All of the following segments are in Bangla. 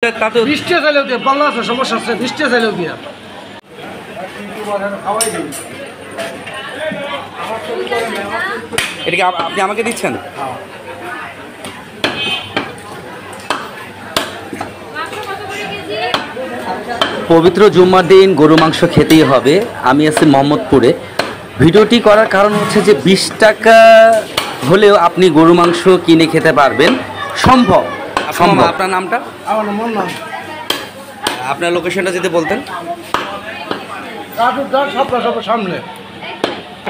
তাতে বৃষ্টি চাইলেও দিয়ে পাল্লা আছে, সমস্যা আছে, বৃষ্টি চাইলেও দিয়ে এটাকে আপনি আমাকে দিচ্ছেন। পবিত্র জুম্মার দিন গরু মাংস খেতেই হবে। আমি আছি মোহাম্মদপুরে। ভিডিওটি করার কারণ হচ্ছে যে 20 টাকা হলেও আপনি গরু মাংস কিনে খেতে পারবেন, সম্ভব। আপনার নামটা? আমার মন নাম আপনার লোকেশনটা যদি বলতেন। সব সামনে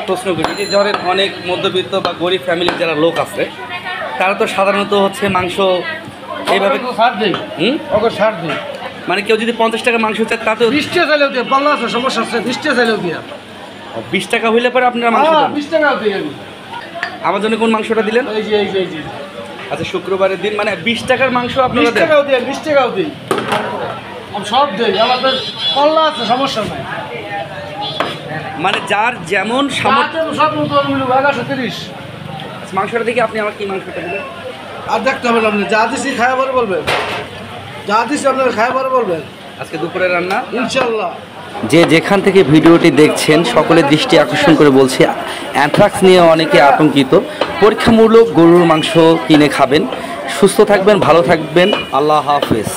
প্রশ্ন করি যে ধরেন অনেক মধ্যবিত্ত বা গরিব ফ্যামিলির যারা লোক আছে তারা তো সাধারণত হচ্ছে মাংস এইভাবে ছাড় দিই, ওকে ছাড় দিই। মানে কেউ যদি 50 টাকা মাংস চায় তাতেও বৃষ্টি চাইলেও দিয়ে পাল্লা আছে, সমস্যা আছে, বৃষ্টি চাইলেও দিয়ে 20 টাকা হইলে পরে আপনারা মাংস দেন। 20 টাকাও দিই আমি। আমার জন্য কোন মাংসটা দিলেন? এই যে এই যে এই যে আচ্ছা, শুক্রবারের দিন মানে 20 টাকার মাংস আপনারা 20 দেন? টাকাও দিই, 20 টাকাও দিই, আমি সব দিই। আমাদের পাল্লা আছে, সমস্যা নাই। মানে যার যেমন সামর্থ্য সব মতো মিলু 130। মাংসটা দেখে আপনি আমার কি মাংসটা দিলেন আর দেখতে হবে না, আপনি যা দিচ্ছি খায় পরে বলবেন, যা দিচ্ছি আপনার খায় পরে বলবেন। আজকে দুপুরে রান্না ইনশাল্লাহ। যে যেখান থেকে ভিডিওটি দেখছেন সকলের দৃষ্টি আকর্ষণ করে বলছি, অ্যানথ্রাক্স নিয়ে অনেকে আতঙ্কিত। পরীক্ষামূলক গরুর মাংস কিনে খাবেন, সুস্থ থাকবেন, ভালো থাকবেন। আল্লাহ হাফেজ।